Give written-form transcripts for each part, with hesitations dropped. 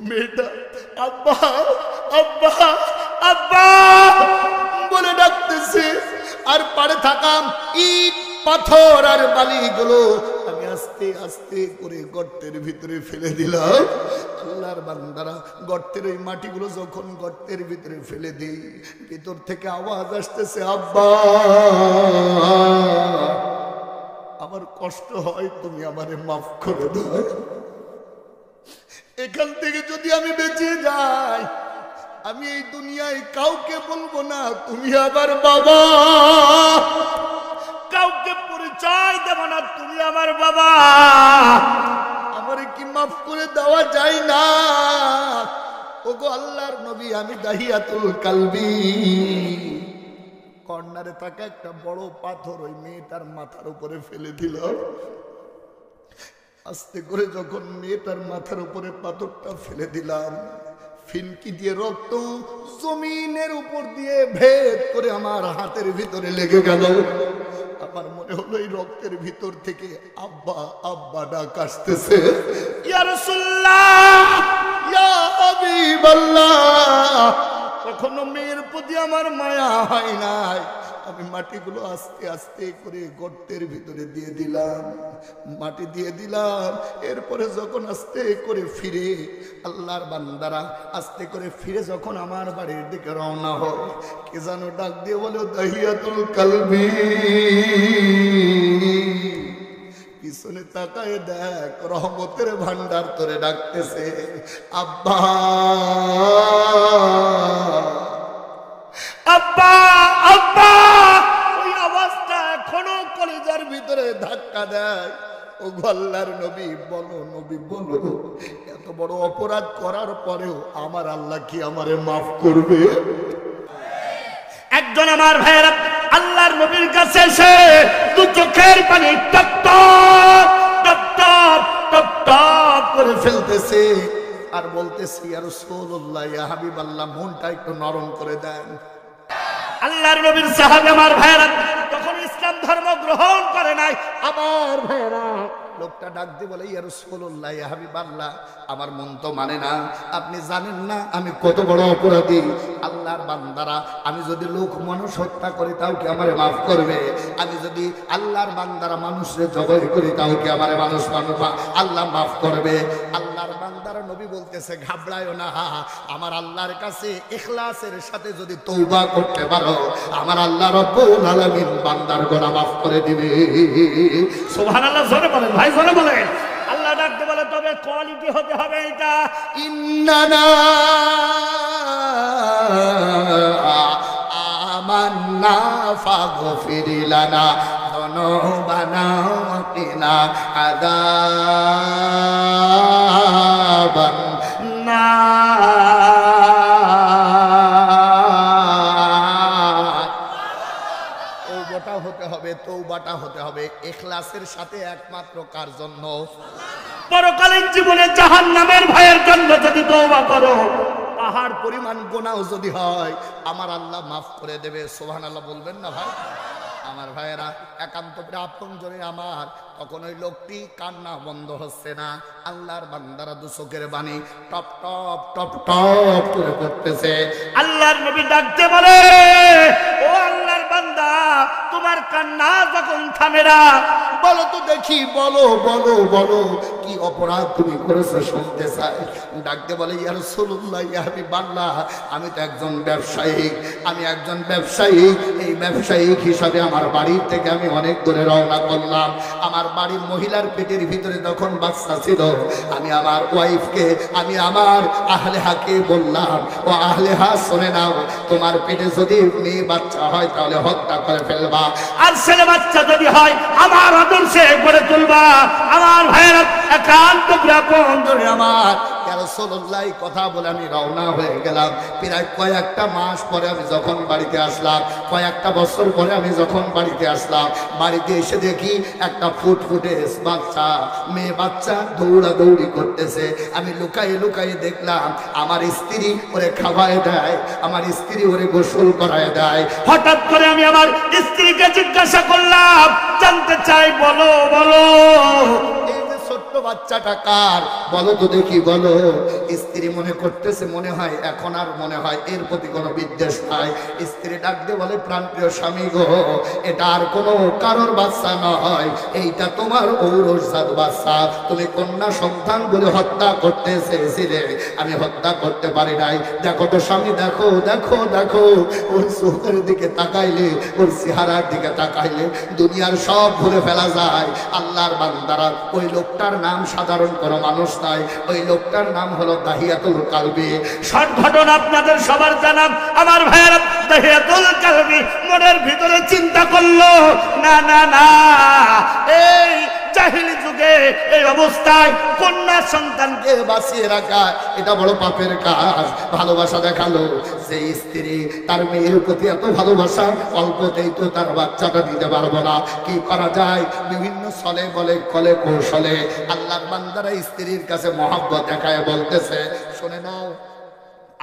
মেয়েটা আব্বা আব্বা আব্বা বলে ডাকতেছে। আর পাড়ে থাকাম ইট পাথর আর বালিগুলো আমি আস্তে আস্তে করে গর্তের ভিতরে ফেলে দিলাম। আল্লাহর বান্দারা গর্তের ওই মাটিগুলো যখন গর্তের ভিতরে ফেলে দিই, ভিতর থেকে আওয়াজ আসতেছে, আব্বা আমার কষ্ট হয়, তুমি আমারে মাফ করে দাও। এখান থেকে যদি আমি বেঁচে যাই, আমি এই দুনিয়ায় কাউকে বলবো না তুমি আমার বাবা, কাউকে পরিচয় দেব না তুমি আমার বাবা। আমারে কি মাফ করে দেওয়া যায় না? ওগো আল্লাহর নবী, আমি দাহিয়াতুল কালবি। কর্নারে থাকা একটা বড় পাথর ওই মেয়েটার মাথার উপরে ফেলে দিল। আস্তে করে যখন মেয়েটার মাথার উপরে পাথরটা ফেলে দিলাম, ফিনকি দিয়ে রক্ত জমিনের উপর দিয়ে ভেদ করে আমার হাতের ভিতরে লেগে গেল। আমার মনে হলো এই রক্তের ভিতর থেকে আব্বা আব্বা ডাক আসতেছে, ইয়া রাসূলুল্লাহ, ইয়া হাবিবাল্লাহ। কখনো মেয়ের প্রতি আমার মায়া হয় নাই। আমি মাটিগুলো আস্তে আস্তে করে গর্তের ভিতরে দিয়ে দিলাম, মাটি দিয়ে দিলাম। এরপরে যখন আস্তে করে ফিরে আল্লাহর বান্দারা আস্তে করে ফিরে যখন আমার বাড়ির দিকে রওনা হয়, কে যেন ডাক দিয়ে বলে, দাহিয়াতুল কালবি। পিছনে তাকায় দেখ, রহমতের ভান্ডার তোরে ডাকতেছে, আব্বা আব্বা আব্বা। ওই আওয়াজটা এখনো কলিজার ভিতরে ধাক্কা দেয়। ও আল্লাহর নবী বলো, নবী বলো, এত বড় অপরাধ করার পরেও আমার আল্লাহ কি আমারে মাফ করবে? একজন আমার ভাইয়েরা আল্লাহর নবীর কাছে এসে দু চোখের পানি top top top top top top করে ফেলতেছে আর বলতেছে, ইয়া রাসূলুল্লাহ, ইয়া হাবিবাল্লাহ, মনটা একটু নরম করে দেন। আল্লাহর নবীর সাহাবী আমার ভাইয়েরা তখন ইসলাম ধর্ম গ্রহণ করে নাই। আমার ভাইয়েরা লোকটা ডাক দিয়ে বলে, ইয়া রাসূলুল্লাহ, ইয়া হাবিবাল্লাহ, আমার মন তো মানে না। আপনি জানেন না আমি কত বড় অপরাধী। আল্লাহর বান্দারা, আমি যদি লোক মানুষ হত্যা করি তাও কি আমারে মাফ করবে? আমি যদি আল্লাহর বান্দারা মানুষরে জবাই করি তাও কি আমারে মানুষ আল্লাহ মাফ করবে? আল্লাহর বান্দারা নবী বলতেছে, ঘাবড়ায়ও না, আমার আল্লাহর কাছে ইখলাসের সাথে যদি তওবা করতে পারো, আমার আল্লাহ রব্বুল আলামিন বান্দার গুনাহ মাফ করে দিবে। সুবহানাল্লাহ, জোরে বলেন ভাই, জোরে বলেন। আল্লাহ ডাকতে বলে, তবে কোয়ালিটি হতে হবে এটা, ইন্নানা আমান্না ফাগফির লানা যুনুবানা ওয়া কিনা আযাবান নার। হতে হবে, তওবাটা হতে হবে ইখলাসের সাথে। একমাত্র কার জন্য? পরকালীন জীবনে জাহান্নামের ভয়ের জন্য। যদি তওবা করো, পাহাড় পরিমাণ গুনাহ যদি হয়, আমার আল্লাহ মাফ করে দেবে। সুবহানাল্লাহ বলবেন না ভাই? আমার ভাইয়েরা, একান্ত আপনজনে আমার, তখন ওই লোকটি কান্না বন্ধ হচ্ছে না। আল্লাহর বান্দারা দু চোখের বাণী টপ টপ টপ টপ করে করতেছে। আল্লাহর নবী ডাকতে বলে, ও আল্লাহর বান্দা, তোমার কান্না যখন থামে না, বলো তো দেখি, বলো বলো বলো, কি অপরাধ তুমি করেছো শুনতে চাই। ডাকতে বলে, ইয়া রাসূলুল্লাহ, ইয়া হাবিবাল্লাহ, আমি তো একজন ব্যবসায়িক, আমি একজন ব্যবসায়িক। এই ব্যবসায়িক হিসাবে আমার বাড়ির থেকে আমি অনেক দূরে রওনা করলাম। আমার বাড়ির মহিলার পেটের ভিতরে যখন বাচ্চা ছিল, আমি আমার ওয়াইফকে, আমি আমার আহলেহাকে বললাম, ও আহলেহা শুনে নাও, তোমার পেটে যদি মেয়ে বাচ্চা হয় তাহলে হত্যা করে ফেলবা, আর ছেলে বাচ্চা যদি হয় আমার আদর্শে গড়ে তুলবা। আমার ভাইয়েরা, একান্ত আপন ধরে আমার রাসূলুল্লাহ কথা বলে আমি রওনা হয়ে গেলাম। প্রায় কয়েকটা মাস পরে আমি যখন বাড়িতে আসলাম, কয়েকটা বছর পরে আমি যখন বাড়িতে আসলাম, বাড়িতে এসে দেখি একটা ফুটফুটে বাচ্চা, মেয়ে বাচ্চা দৌড়াদৌড়ি করতেছে। আমি লুকায়ে লুকায়ে দেখলাম আমার স্ত্রী ওরে খাওয়ায় দেয়, আমার স্ত্রী ওরে গোসল করায় দেয়। হঠাৎ করে আমি আমার স্ত্রীকে জিজ্ঞাসা করলাম, জানতে চাই, বলো বলো, ছোট্ট বাচ্চাটা কার? বলো তো দেখি, বলো। স্ত্রী মনে করতেছে মনে হয় এখন আর মনে হয় এর প্রতি কোনো বিদ্বেষ নাই। স্ত্রী ডাক দিয়ে বলে প্রাণপ্রিয় স্বামী গো, এটা আর কোনো কারোর বাচ্চা নয়, এইটা তোমার ঔরসজাত বাচ্চা। তুমি কন্যা সন্তান বলে হত্যা করতে চেয়েছিলে, আমি হত্যা করতে পারি নাই। দেখো তো স্বামী, দেখো দেখো দেখো, ওর চোখের দিকে তাকাইলে, ওর চেহারার দিকে তাকাইলে দুনিয়ার সব ভুলে ফেলা যায়। আল্লাহর বান্দারা, ওই লোকটার নাম সাধারণ কোনো মানুষ নাই, ওই লোকটার নাম হলো দাহিয়াতুল কালবি। শর্ট ঘটনা আপনাদের সবার জানা। আমার ভাইয়েরা, দাহিয়াতুল কালবি মনের ভিতরে চিন্তা করলো, না না না, এই জাহিলি যুগে এই অবস্থায় কন্যা সন্তানকে বাঁচিয়ে রাখা এটা বড় পাপের কাজ। ভালোবাসা দেখালো যে স্ত্রী তার মেয়ের প্রতি এত ভালোবাসা, অল্পতেই তো তার বাচ্চাটা দিতে পারবো না, কি করা যায়? বিভিন্ন ছলে বলে কলে কৌশলে আল্লাহর বান্দারা স্ত্রীর কাছে মহব্বত দেখায় বলতেছে, শোনে নাও,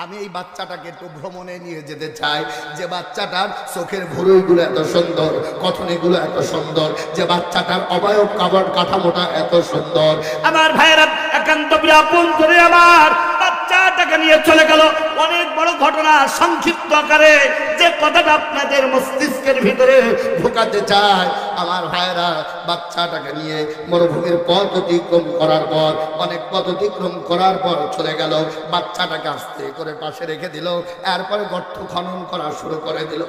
আমি এই বাচ্চাটাকে একটু ভ্রমণে নিয়ে যেতে চাই। যে বাচ্চাটার চোখের ভুরুগুলো এত সুন্দর, কথনিগুলো এত সুন্দর, যে বাচ্চাটার অবয়ব কাঠামোটা এত সুন্দর। আমার ভাইয়েরা, একান্ত আপন করে আমার বাচ্চাটাকে নিয়ে চলে গেল। অনেক বড় ঘটনা সংক্ষিপ্ত আকারে যে কথাটা আপনাদের মস্তিষ্কের ভিতরে ঢোকাতে চায়। আমার ভাইয়েরা, বাচ্চাটাকে নিয়ে মরুভূমির পথ অতিক্রম করার পর, অনেক পথ অতিক্রম করার পর চলে গেল। বাচ্চাটাকে আস্তে করে পাশে রেখে দিল। এরপরে গর্ত খনন করা শুরু করে দিল।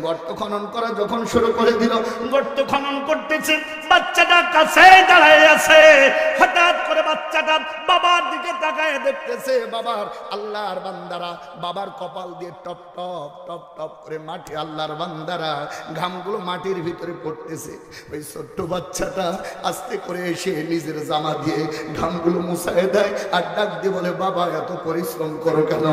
গর্ত খনন করা যখন শুরু করে দিল, গর্ত খনন করতেছে, বাচ্চাটা কাছে দাঁড়ায় আছে। হঠাৎ করে বাচ্চাটা বাবার দিকে তাকায় দেখতেছে, বাবার আল্লাহর বান্দারা বাবার কপাল দিয়ে টপ টপ টপ টপ করে মাটি, আল্লাহর বান্দারা ঘামগুলো মাটির ভিতরে পড়তেছে। ওই ছোট্ট বাচ্চাটা আস্তে করে এসে নিজের জামা দিয়ে ঘামগুলো মুছায় দেয় আর ডাক দিয়ে বলে, বাবা এত পরিশ্রম করো কেন?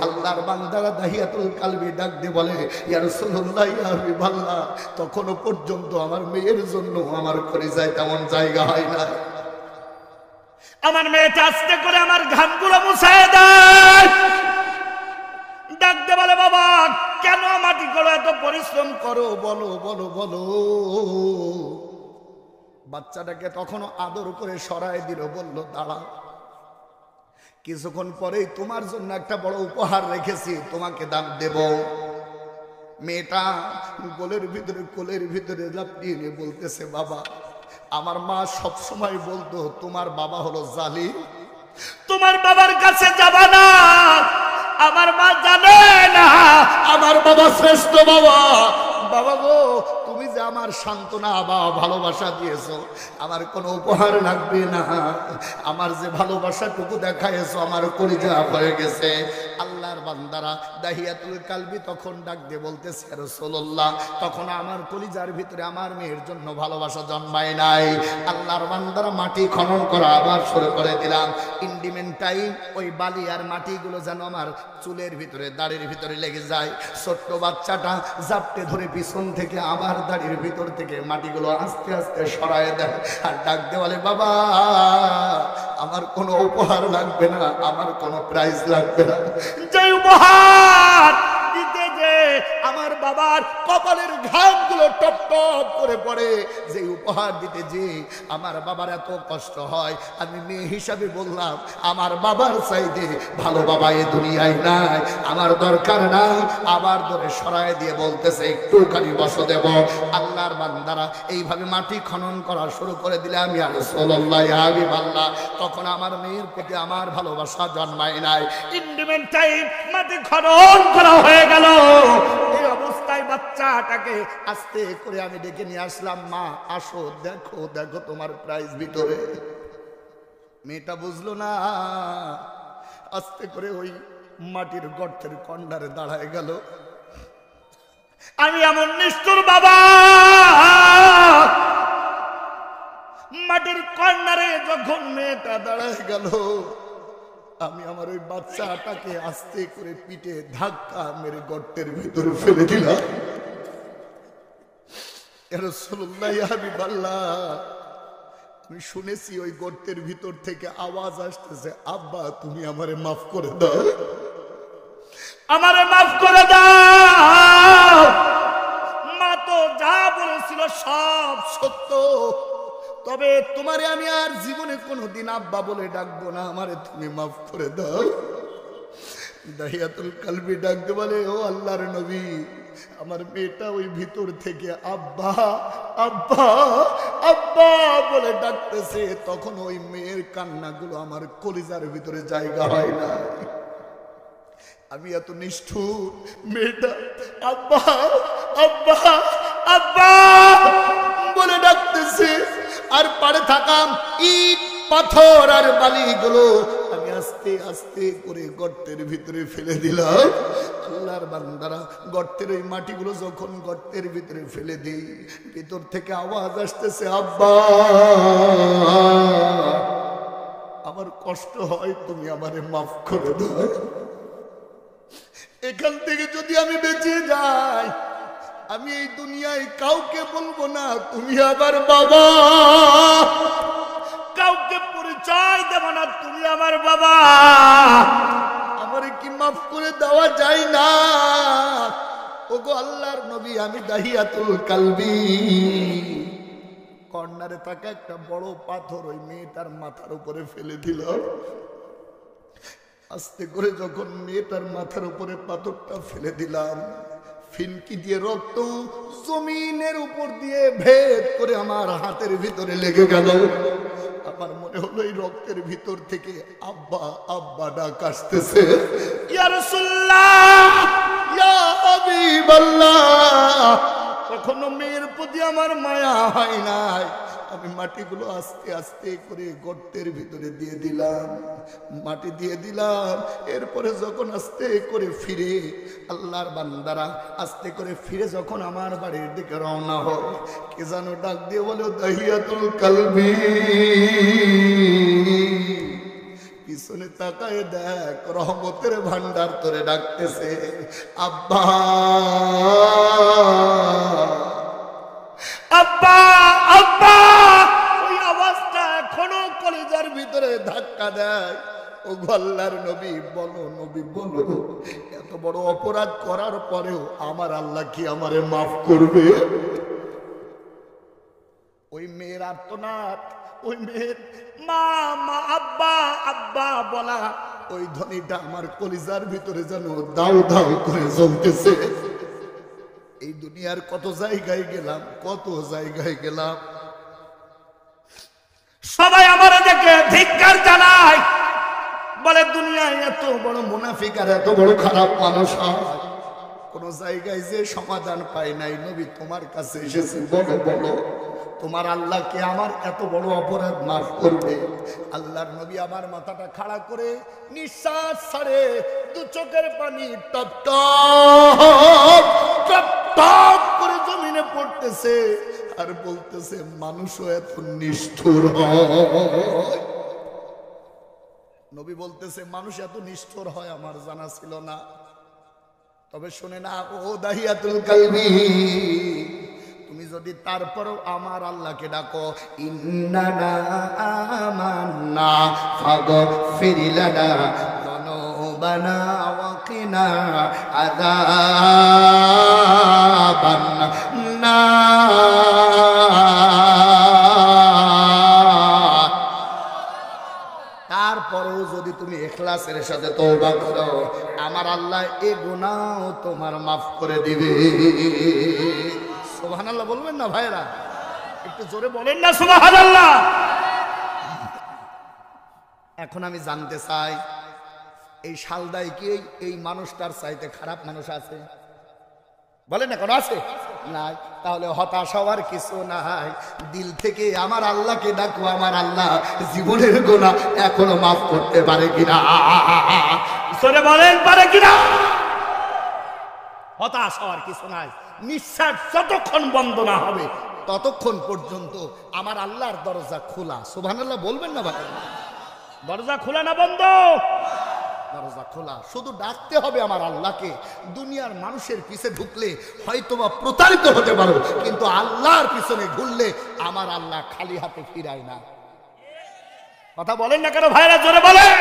আল্লাহর বান্দারা দাহিয়াতুল কালবি ডাক দিয়ে বলে, ইয়া রাসূলুল্লাহ, ইয়া হাবিবাল্লাহ, তখনও পর্যন্ত আমার মেয়ের জন্য আমার কলিজায় তেমন জায়গা হয় না। আমার মেয়েটা আস্তে করে আমার ঘামগুলো মুছায় দেয়, ডাক দিয়ে বলে, বাবা কেন মাটি করো, এত পরিশ্রম করো, বলো বলো বলো। বাচ্চাটাকে তখনও আদর করে সরায় দিল, বলল, দাঁড়া, কিছুক্ষণ পরেই তোমার জন্য একটা বড় উপহার রেখেছি, তোমাকে দাম দেব। মেয়েটা কোলের ভিতরে লাফিয়ে নিয়ে বলতেছে, বাবা, আমার মা সব সময় বলতো তোমার বাবা হলো জালিম, তোমার বাবার কাছে যাবা না। আমার মা জানে না আমার বাবা শ্রেষ্ঠ বাবা। বাবা গো, তুমি যে আমার সান্ত্বনা বা ভালোবাসা দিয়েছো, আমার কোনো উপহার লাগবে না। আমার যে ভালোবাসাটুকু দেখাইছো আমার কলিজা হয়ে গেছে। আল্লাহর বান্দারা দাহিয়াতুল কালবি তখন ডাক দিয়ে বলতেছে, রাসূলুল্লাহ, তখন আমার কলিজার ভিতরে আমার মেয়ের জন্য ভালোবাসা জন্মায় নাই। আল্লাহর বান্দারা মাটি খনন করা আবার শুরু করে দিলাম। ইন্ডিমেন্ট টাইম ওই বালি আর মাটিগুলো যেন আমার চুলের ভিতরে, দাড়ির ভিতরে লেগে যায়। ছোট্ট বাচ্চাটা জাপটে ধরে পিছন থেকে আমার দাড়ির ভিতর থেকে মাটিগুলো আস্তে আস্তে সরায় দেয় আর ডাক দিয়ে বলে, বাবা আমার কোনো উপহার লাগবে না, আমার কোনো প্রাইজ লাগবে না। যে উপহার দিতে যে আমার বাবার কপালের ঘামগুলো টপ টপ করে পড়ে, যে উপহার দিতে যে আমার বাবার এত কষ্ট হয়, আমি মেয়ে হিসাবে বললাম, আমার বাবার চাইতে ভালো বাবা এ দুনিয়ায় নাই, আমার দরকার নাই। আবার ধরে সরায় দিয়ে বলতেছে, একটুখানি বসো দেব। আল্লাহর বান্দারা এইভাবে মাটি খনন করা শুরু করে দিলাম। ইয়া রাসূলুল্লাহ, ইয়া হাবিবাল্লাহ, তখন আমার মেয়ের প্রতি আমার ভালোবাসা জন্মায় নাই। ইন্ডিমেন্ট টাইম মাটি খনন করা হয়ে গেল। এই অবস্থায় বাচ্চাটাকে আস্তে করে আমি ডেকে নিয়ে আসলাম, মা আসো, দেখো দেখো তোমার প্রাইজ ভিতরে। মেয়েটা বুঝলো না, আস্তে করে ওই মাটির গর্তের কর্নারে দাঁড়ায় গেল। আমি এমন নিষ্ঠুর বাবা, মাটির কর্নারে যখন মেয়েটা দাঁড়ায় গেল, আমি আমার ওই বাচ্চাটাকে আস্তে করে পিঠে ধাক্কা মেরে গর্তের ভিতরে ফেলে দিলাম। ইয়া রাসূলুল্লাহ, ইয়া হাবিবাল্লাহ, আমি শুনেছি ওই গর্তের ভিতর থেকে আওয়াজ আসতেছে, আব্বা তুমি আমারে মাফ করে দাও, আমারে মাফ করে দাও। মা তো যা বলেছিল সব সত্য, তবে তোমারে আমি আর জীবনে কোনোদিন আব্বা বলে ডাকবো না, আমারে তুমি মাফ করে দাও। দাহিয়াতুল কালবি ডাকতে বলে, ও আল্লাহর নবী, আমার মেয়েটা ওই ভিতর থেকে আব্বা আব্বা আব্বা বলে ডাকতেছে, তখন ওই মেয়ের কান্নাগুলো আমার কলিজার ভিতরে জায়গা হয় না। আমি এত নিষ্ঠুর, মেয়েটা আব্বা আব্বা আব্বা বলে ডাকতেছে, আর পাড়ে থাকাম ইট পাথর আর বালিগুলো আমি আস্তে আস্তে করে গর্তের ভিতরে ফেলে দিলাম। আল্লাহর বান্দারা, গর্তের ওই মাটিগুলো যখন গর্তের ভিতরে ফেলে দিই, ভিতর থেকে আওয়াজ আসতেছে, আব্বা আমার কষ্ট হয়, তুমি আমারে মাফ করে দাও। এখান থেকে যদি আমি বেঁচে যাই, আমি এই দুনিয়ায় কাউকে বলবো না তুমি আমার বাবা, কাউকে পরিচয় দেব না তুমি আমার বাবা। আমারে কি মাফ করে দেওয়া যায় না? ওগো আল্লাহর নবী, আমি দাহিয়াতুল কালবি। কর্নারে থাকা একটা বড় পাথর ওই মেয়েটার মাথার উপরে ফেলে দিল। আস্তে করে যখন মেয়েটার মাথার উপরে পাথরটা ফেলে দিলাম, ফিনকি দিয়ে রক্ত জমিনের উপর দিয়ে ভেদ করে আমার হাতের ভিতরে লেগে গেল। আমার মনে হলো এই রক্তের ভিতর থেকে আব্বা আব্বা ডাক আসতেছে, ইয়া রাসূলুল্লাহ, ইয়া হাবিবাল্লাহ। কখনো মেয়ের প্রতি আমার মায়া হয় নাই। আমি মাটিগুলো আস্তে আস্তে করে গর্তের ভিতরে দিয়ে দিলাম, মাটি দিয়ে দিলাম। এরপরে যখন আস্তে করে ফিরে, আল্লাহর বান্দারা আস্তে করে ফিরে যখন আমার বাড়ির দিকে রওনা হয়, কে যেন ডাক দিয়ে বলো, দাহিয়াতুল কালবি। পিছনে তাকায় দেখ, রহমতের ভান্ডার তোরে ডাকতেছে, আব্বা আব্বা আব্বা। ওই আওয়াজটা এখনো কলিজার ভিতরে ধাক্কা দেয়। ও আল্লাহর নবী বলো, নবী বলো, এত বড় অপরাধ করার পরেও আমার আল্লাহ কি আমারে মাফ করবে? ওই মেয়ের আর্তনাদ, ওই মেয়ের মা মা আব্বা আব্বা বলা, ওই ধ্বনিটা আমার কলিজার ভিতরে যেন দাউ দাউ করে জ্বলতেছে। এই দুনিয়ার কত জায়গায় গেলাম, কত জায়গায় গেলাম, সবাই আমার দেখে ধিক্কার জানায়, বলে দুনিয়ায় এত বড় মুনাফিক আর এত বড় খারাপ মানুষ হয়। কোন জায়গায় যে সমাধান পাই নাই। নবী তোমার কাছে এসেছে, বলো বলো তোমার আল্লাহকে আমার এত বড় অপরাধ মাফ করবে? আল্লাহর নবী আমার মাথাটা খাড়া করে নিঃশ্বাস ছাড়ে, দু চোখের পানি টপ টপ টপ টপ করে জমিনে পড়তেছে, আর বলতেছে, মানুষও এত নিষ্ঠুর হয়। নবী বলতেছে, মানুষ এত নিষ্ঠুর হয় আমার জানা ছিল না। তবে শুনে না, ও দাহিয়াতুল কালবি, তুমি যদি তারপরও আমার আল্লাহকে ডাকো, ইন্নানা আমান্না ফাগফির লানা যুনুবানা ওয়া কিনা আযাবান নার। তারপরেও যদি তুমি ইখলাসের সাথে তওবা করো, আমার আল্লাহ এই গুনাহ তোমার মাফ করে দিবে। সুবহানাল্লাহ বলবেন না ভাইরা? একটু জোরে বলেন না সুবহানাল্লাহ। এখন আমি জানতে চাই, এই শালদায় কি এই মানুষটার চাইতে খারাপ মানুষ আছে? বলেন না, কোন আছে? নাই। তাহলে হতাশ হওয়ার কিছু নাই। দিল থেকে আমার আল্লাহকে ডাকো, আমার আল্লাহ জীবনের গুনাহ এখনো মাফ করতে পারে কিনা? জোরে বলেন, পারে কিনা? হতাশ হওয়ার কিছু নাই। নিঃশ্বাস যতক্ষণ বন্ধ না হবে ততক্ষণ পর্যন্ত আমার আল্লাহর দরজা খোলা। সুবহানাল্লাহ বলবেন না ভাই? দরজা খোলা না বন্ধ? দরজা খোলা। শুধু ডাকতে হবে আমার আল্লাহকে। দুনিয়ার মানুষের পিছে ঢুকলে হয়তোবা প্রতারিত হতে পারো, কিন্তু আল্লাহর পিছনে ঘুরলে আমার আল্লাহ খালি হাতে ফিরায় না। কথা বলেন না কেন ভাইরা? জোরে বলেন।